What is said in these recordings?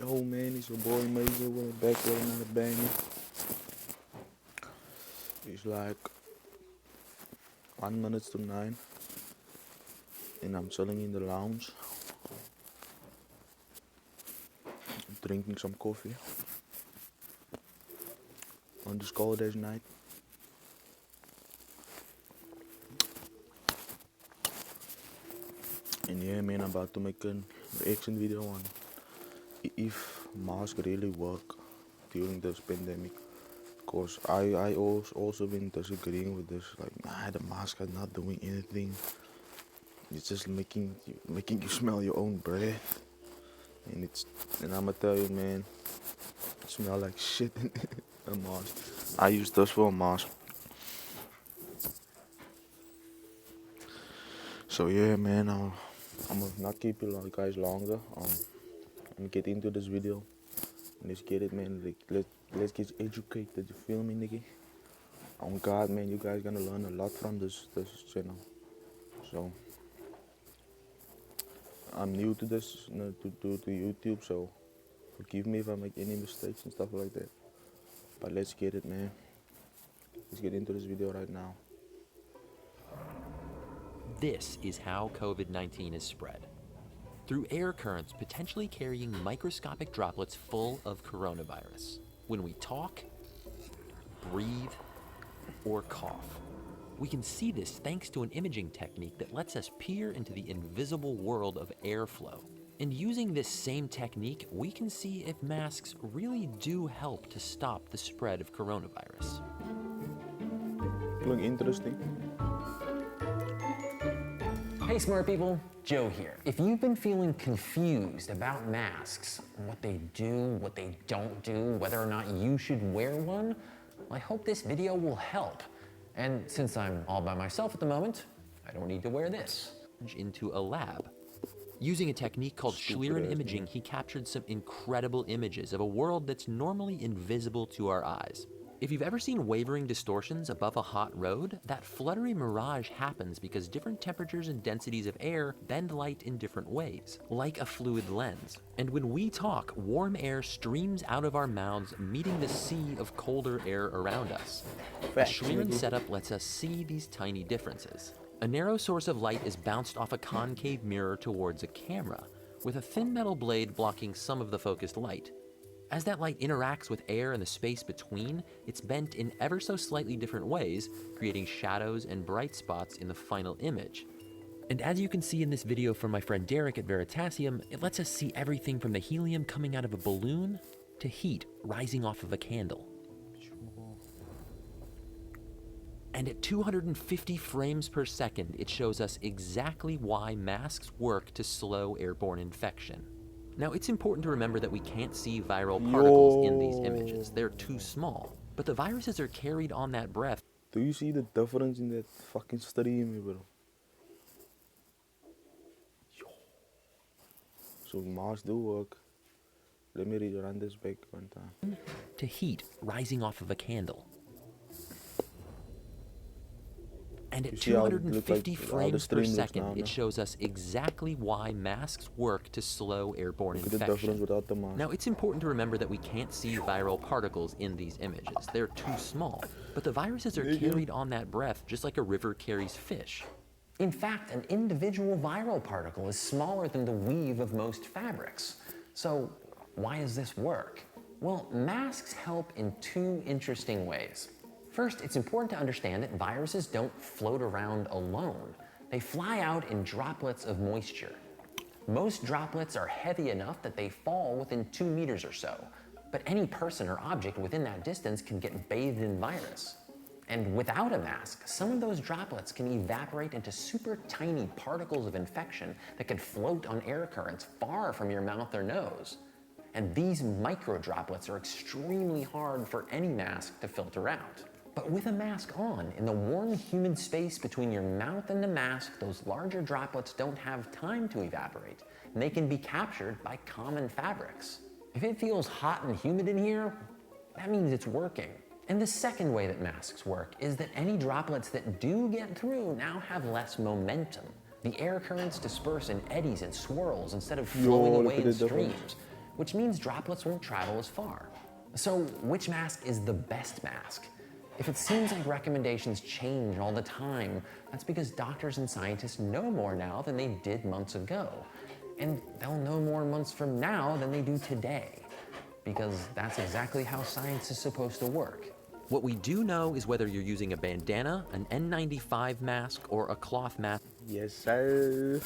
Yo man, it's your boy Major. We're back with another banger. It's like 1 minute to 9 and I'm chilling in the lounge. I'm drinking some coffee on this cold as night. And yeah man, I'm about to make a reaction video on if masks really work during this pandemic. Cause I also been disagreeing with this. Like, nah, the mask is not doing anything. It's just making you smell your own breath. And I'ma tell you, man, it smell like shit in a mask. I use this for a mask. So yeah, man, I'm gonna not keep you guys longer. I'm gonna get into this video. Let's get it, man. Let's get educated. You feel me, nigga? Oh God, man, you guys gonna learn a lot from this channel. So I'm new to this, to YouTube. So forgive me if I make any mistakes and stuff like that. But let's get it, man. Let's get into this video right now. This is how COVID-19 is spread. Through air currents potentially carrying microscopic droplets full of coronavirus. When we talk, breathe, or cough. We can see this thanks to an imaging technique that lets us peer into the invisible world of airflow. And using this same technique, we can see if masks really do help to stop the spread of coronavirus. Look interesting. Hey smart people, Joe here. If you've been feeling confused about masks, what they do, what they don't do, whether or not you should wear one, well, I hope this video will help. And since I'm all by myself at the moment, I don't need to wear this. Into a lab. Using a technique called Schlieren imaging, he captured some incredible images of a world that's normally invisible to our eyes. If you've ever seen wavering distortions above a hot road, that fluttery mirage happens because different temperatures and densities of air bend light in different ways, like a fluid lens. And when we talk, warm air streams out of our mouths, meeting the sea of colder air around us. The Schlieren setup lets us see these tiny differences. A narrow source of light is bounced off a concave mirror towards a camera, with a thin metal blade blocking some of the focused light. As that light interacts with air and the space between, it's bent in ever so slightly different ways, creating shadows and bright spots in the final image. And as you can see in this video from my friend Derek at Veritasium, it lets us see everything from the helium coming out of a balloon to heat rising off of a candle. And at 250 frames per second, it shows us exactly why masks work to slow airborne infection. Now, it's important to remember that we can't see viral particles in these images. They're too small. But the viruses are carried on that breath. Do you see the difference in that fucking study, me, bro? So masks do work. Let me run this back one time. To heat rising off of a candle. And at 250 frames per second, it shows us exactly why masks work to slow airborne infection. Now, it's important to remember that we can't see viral particles in these images. They're too small. But the viruses are carried on that breath just like a river carries fish. In fact, an individual viral particle is smaller than the weave of most fabrics. So why does this work? Well, masks help in two interesting ways. First, it's important to understand that viruses don't float around alone. They fly out in droplets of moisture. Most droplets are heavy enough that they fall within 2 meters or so, but any person or object within that distance can get bathed in virus. And without a mask, some of those droplets can evaporate into super tiny particles of infection that can float on air currents far from your mouth or nose. And these micro droplets are extremely hard for any mask to filter out. But with a mask on, in the warm, humid space between your mouth and the mask, those larger droplets don't have time to evaporate, and they can be captured by common fabrics. If it feels hot and humid in here, that means it's working. And the second way that masks work is that any droplets that do get through now have less momentum. The air currents disperse in eddies and swirls instead of flowing away in streams. which means droplets won't travel as far. So which mask is the best mask? If it seems like recommendations change all the time, that's because doctors and scientists know more now than they did months ago. And they'll know more months from now than they do today, because that's exactly how science is supposed to work. What we do know is whether you're using a bandana, an N95 mask, or a cloth mask. Yes, sir.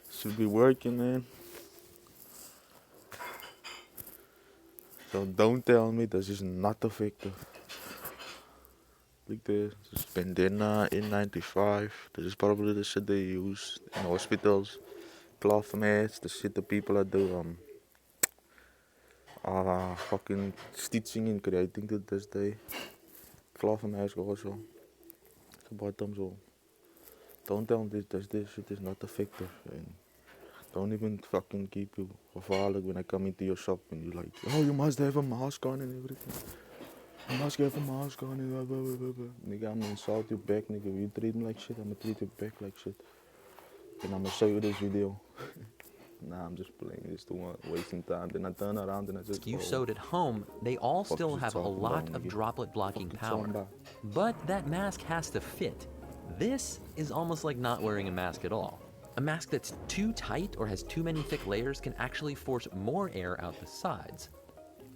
Should be working, man. So don't tell me this is not effective. Look there, this is bandana, N95. This is probably the shit they use in hospitals. Cloth masks, the shit the people that do fucking stitching and creating to this day. Cloth mask also. The bottom so. Don't tell me this shit is not effective. And don't even fucking keep you gevaarlijk when I come into your shop and you're like, oh, you must have a mask on and everything. You must have a mask on and blah, blah, blah, blah. Nigga, I'm gonna insult you back, nigga. If you treat me like shit, I'm gonna treat you back like shit. And I'm gonna show you this video. Nah, I'm just playing. It's too much wasting time. Then I turn around and I just You sewed at home, they all still have a lot of droplet blocking power. But that mask has to fit. This is almost like not wearing a mask at all. A mask that's too tight or has too many thick layers can actually force more air out the sides.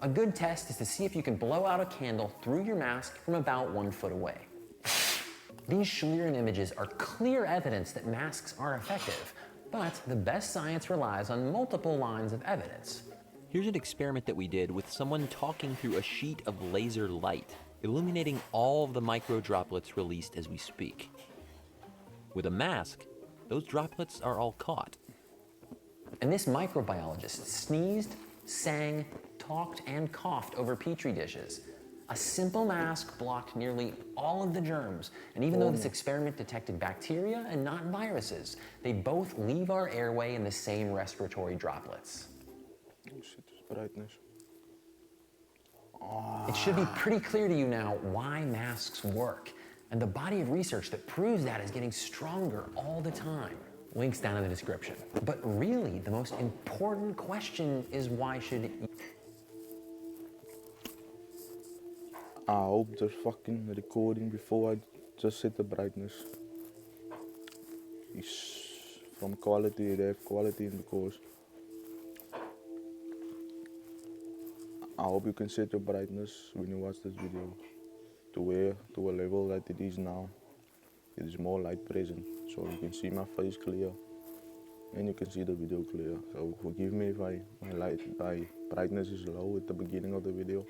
A good test is to see if you can blow out a candle through your mask from about 1 foot away. These Schlieren images are clear evidence that masks are effective, but the best science relies on multiple lines of evidence. Here's an experiment that we did with someone talking through a sheet of laser light, illuminating all of the micro droplets released as we speak. With a mask, those droplets are all caught. And this microbiologist sneezed, sang, talked, and coughed over petri dishes. A simple mask blocked nearly all of the germs, and even though this experiment detected bacteria and not viruses, they both leave our airway in the same respiratory droplets. Oh shit, this brightness. It should be pretty clear to you now why masks work, and the body of research that proves that is getting stronger all the time. Links down in the description. But really, the most important question is why should I hope the fucking recording before I just set the brightness is from quality. They have quality in the course. I hope you can set your brightness when you watch this video to a level that it is now. It is more light present, so you can see my face clear and you can see the video clear. So forgive me if my brightness is low at the beginning of the video.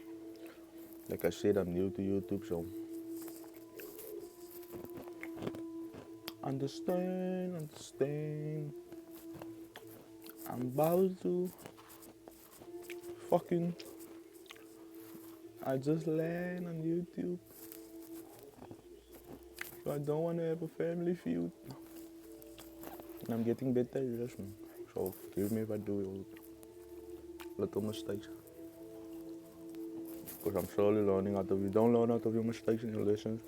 Like I said, I'm new to YouTube, so understand. I'm about to fucking, I just land on YouTube. So I don't want to have a family feud. And I'm getting better at this, man. So forgive me if I do little mistakes. Because I'm slowly learning out of you. Don't learn out of your mistakes in your lessons.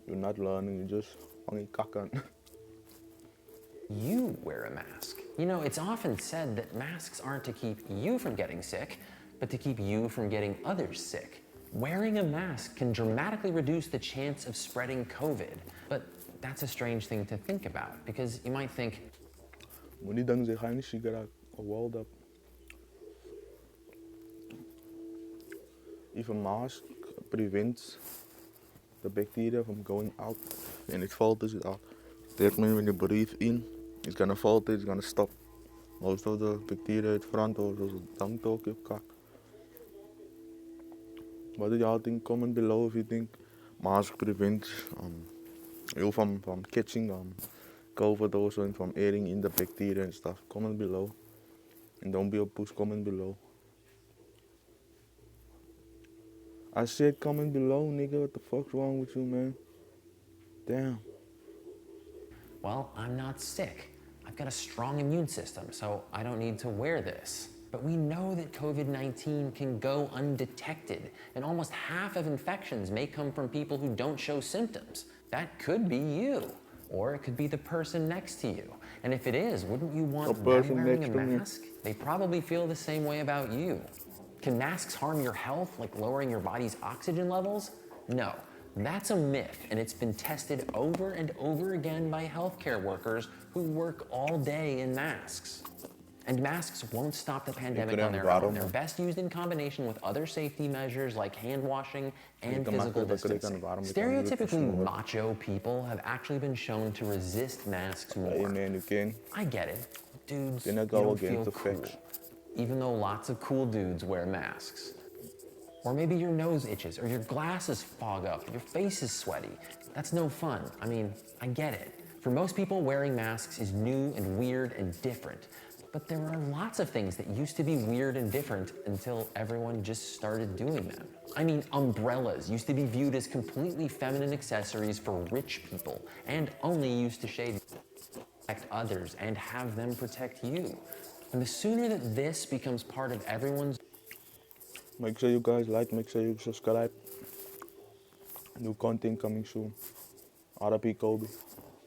You're not learning, you're just hanging kakan. you wear a mask? You know, it's often said that masks aren't to keep you from getting sick, but to keep you from getting others sick. Wearing a mask can dramatically reduce the chance of spreading COVID, but that's a strange thing to think about, because you might think, Moet niet dan zeggen, hij is walled up. If a mask prevents the bacteria from going out and it filters it out, that means when you breathe in, it's gonna filter, it's gonna stop most of the bacteria at front or those tongue talk your cock. What do y'all think? Comment below if you think mask prevents you from catching COVID also and from adding in the bacteria and stuff. Comment below. And don't be a puss, comment below. I said comment below, nigga. What the fuck's wrong with you, man? Damn. well, I'm not sick. I've got a strong immune system, so I don't need to wear this. But we know that COVID-19 can go undetected, and almost half of infections may come from people who don't show symptoms. That could be you. or it could be the person next to you. And if it is, wouldn't you want them person wearing a next to me. mask? They probably feel the same way about you. Can masks harm your health, like lowering your body's oxygen levels? No, that's a myth, and it's been tested over and over again by healthcare workers who work all day in masks. And masks won't stop the pandemic on their own. They're best used in combination with other safety measures like hand washing and physical distancing. Stereotypically macho people have actually been shown to resist masks more. I get it. Dudes, you don't feel cool, even though lots of cool dudes wear masks. Or maybe your nose itches, or your glasses fog up, your face is sweaty. That's no fun. I mean, I get it. For most people, wearing masks is new and weird and different. But there are lots of things that used to be weird and different until everyone just started doing them. I mean, umbrellas used to be viewed as completely feminine accessories for rich people and only used to shade protect others and have them protect you. And the sooner that this becomes part of everyone's... Make sure you guys like, make sure you subscribe. New content coming soon. RIP Kobe.